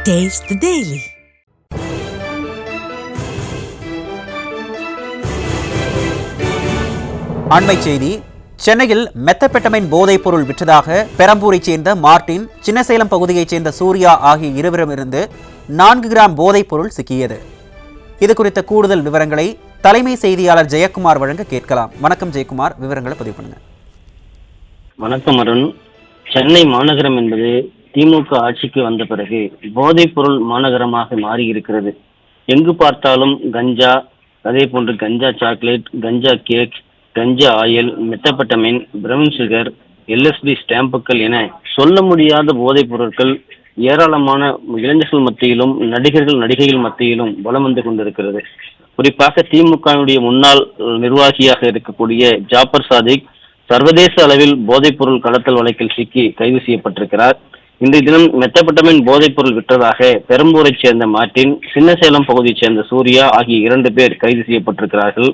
Taste the Daily. அண்மை செய்தி. சென்னையில் மெத்தபெட்டமைன் போதைப் பொருள் விற்றதாக பெரம்பூரைச் சேர்ந்த மார்ட்டின், சின்னசேலம் பகுதியைச் சேர்ந்த சூர்யா ஆகிய இருவரிடமிருந்து 4 கிராம் போதைப் பொருள் சிக்கியது. இது குறித்த கூடுதல் விவரங்களை தலைமை செய்தியாளர் ஜெயக்குமார் வழங்க கேட்கலாம். வணக்கம் ஜெயக்குமார், விவரங்களை பதிவு பண்ணுங்க. வணக்கம் அருண். சென்னை மாநகரம் என்பது திமுக ஆட்சிக்கு வந்த பிறகு போதைப் பொருள் மாநகரமாக மாறி இருக்கிறது. எங்கு பார்த்தாலும் கஞ்சா, அதே போன்று கஞ்சா சாக்லேட், கஞ்சா கேக், கஞ்சா oil, methamphetamine, brown sugar, LSD ஸ்டாம்புகள் என சொல்ல முடியாத போதைப் பொருட்கள் ஏராளமான இளைஞர்கள் மத்தியிலும் நடிகைகள் மத்தியிலும் வலம் வந்து கொண்டிருக்கிறது. குறிப்பாக திமுகவுடைய முன்னாள் நிர்வாகியாக இருக்கக்கூடிய ஜாபர் சாதிக் சர்வதேச அளவில் போதைப் பொருள் கடத்தல் வழக்கில் சிக்கி கைது செய்யப்பட்டிருக்கிறார். இன்றைய தினம் மெத்தபெட்டமைன் போதைப் பொருள் விற்றதாக பெரம்பூரைச் சேர்ந்த மார்ட்டின், சின்னசேலம் பகுதியைச் சேர்ந்த சூர்யா ஆகிய 2 பேர் கைது செய்யப்பட்டிருக்கிறார்கள்.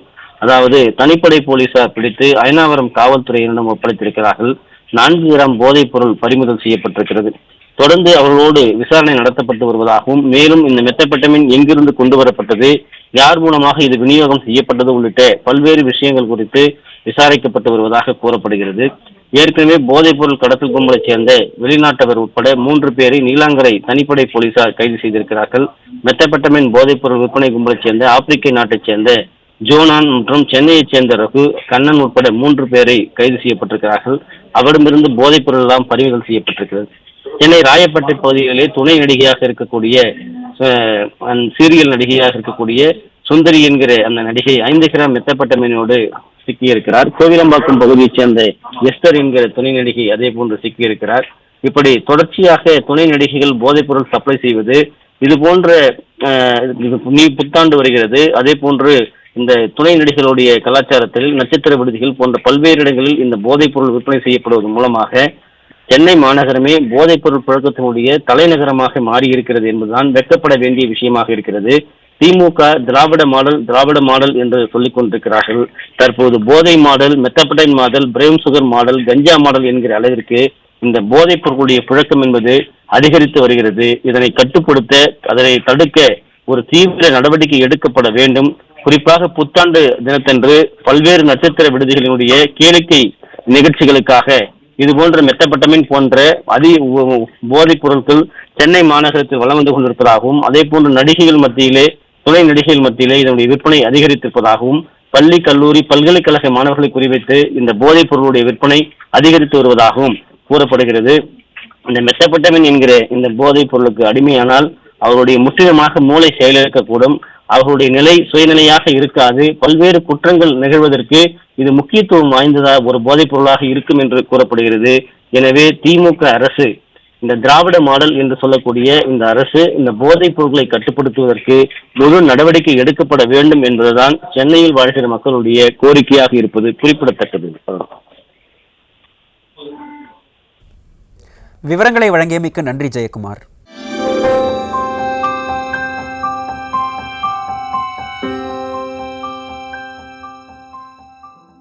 அதாவது தனிப்படை போலீசார் பிடித்து அயனாவரம் காவல்துறையினரிடம் ஒப்படைத்திருக்கிறார்கள். 4 கிராம் போதைப் பொருள் பறிமுதல் செய்யப்பட்டிருக்கிறது. தொடர்ந்து அவர்களோடு விசாரணை நடத்தப்பட்டு வருவதாகவும், மேலும் இந்த மெத்தபெட்டமைன் எங்கிருந்து கொண்டு வரப்பட்டது, யார் மூலமாக இது விநியோகம் செய்யப்பட்டது உள்ளிட்ட பல்வேறு விஷயங்கள் குறித்து விசாரிக்கப்பட்டு வருவதாக கூறப்படுகிறது. ஏற்கனவே போதைப் பொருள் கடத்தல் கும்பலைச் சேர்ந்த வெளிநாட்டவர் உட்பட 3 பேரை நீலாங்கரை தனிப்படை போலீசார் கைது செய்திருக்கிறார்கள். மெத்தபெட்டமைன் போதைப் பொருள் விற்பனை கும்பலைச் சேர்ந்த ஆப்பிரிக்க நாட்டைச் சேர்ந்த ஜோனான் மற்றும் சென்னையைச் சேர்ந்த ரகு, கண்ணன் உட்பட 3 பேரை கைது செய்யப்பட்டிருக்கிறார்கள். அவரிடமிருந்து போதைப் பொருள் எல்லாம் பறிமுதல் செய்யப்பட்டிருக்கிறது. சென்னை ராயப்பேட்டை பகுதிகளிலே துணை நடிகையாக இருக்கக்கூடிய சீரியல் நடிகையாக இருக்கக்கூடிய சுந்தரி என்கிற அந்த நடிகை 5 கிராம் மெத்தபெட்டமைனோடு சிக்கியிருக்கிறார். கோவிலம்பாக்கம் பகுதியைச் சேர்ந்த எஸ்தர் என்கிற துணை நடிகை அதே போன்று சிக்கியிருக்கிறார். இப்படி தொடர்ச்சியாக துணை நடிகைகள் போதைப் பொருள் சப்ளை செய்வது, இது போன்ற புத்தாண்டு வருகிறது. அதே போன்று இந்த துணை நடிகளுடைய கலாச்சாரத்தில் நட்சத்திர விடுதிகள் போன்ற பல்வேறு இடங்களில் இந்த போதைப் பொருள் விற்பனை செய்யப்படுவதன் மூலமாக சென்னை மாநகரமே போதைப் பொருள் புழக்கத்தினுடைய தலைநகரமாக மாறியிருக்கிறது என்பதுதான் வெட்கப்பட வேண்டிய விஷயமாக இருக்கிறது. திமுக திராவிட மாடல் என்று சொல்லிக் கொண்டிருக்கிறார்கள். தற்போது போதை model, methamphetamine model, brown sugar model, கஞ்சா மாடல் என்கிற அளவிற்கு இந்த போதைப் பொருளுடைய புழக்கம் என்பது அதிகரித்து வருகிறது. இதனை கட்டுப்படுத்த, அதனை தடுக்க ஒரு தீவிர நடவடிக்கை எடுக்கப்பட வேண்டும். குறிப்பாக புத்தாண்டு தினத்தன்று பல்வேறு நட்சத்திர விடுதிகளினுடைய கேளிக்கை நிகழ்ச்சிகளுக்காக இது போன்ற மெத்தபெட்டமைன் போன்ற போதைப் பொருட்கள் சென்னை மாநகரத்தில் வலம் வந்து கொண்டிருப்பதாகவும், அதே போன்று நடிகைகள் மத்தியிலே, துணை நடிகைகள் மத்தியிலே இதனுடைய விற்பனை அதிகரித்திருப்பதாகவும், பள்ளி, கல்லூரி, பல்கலைக்கழக மாணவர்களை குறிவைத்து இந்த போதைப் பொருளுடைய விற்பனை அதிகரித்து வருவதாகவும் கூறப்படுகிறது. இந்த மெத்தபெட்டமைன் என்கிற இந்த போதைப் பொருளுக்கு அடிமையானால் அவருடைய முற்றிலுமாக மூளை செயலிழக்கக்கூடும். அவர்களுடைய நிலை சுயநிலையாக இருக்காது. பல்வேறு குற்றங்கள் நிகழ்வதற்கு இது முக்கியத்துவம் வாய்ந்ததா ஒரு போதைப் பொருளாக இருக்கும் என்று கூறப்படுகிறது. எனவே திமுக அரசு, இந்த திராவிட மாடல் என்று சொல்லக்கூடிய இந்த அரசு இந்த போதைப் பொருட்களை கட்டுப்படுத்துவதற்கு முழு நடவடிக்கை எடுக்கப்பட வேண்டும் என்பதுதான் சென்னையில் வாழ்கிற மக்களுடைய கோரிக்கையாக இருப்பது குறிப்பிடத்தக்கது. விவரங்களை வழங்கியமைக்கு நன்றி ஜெயக்குமார்.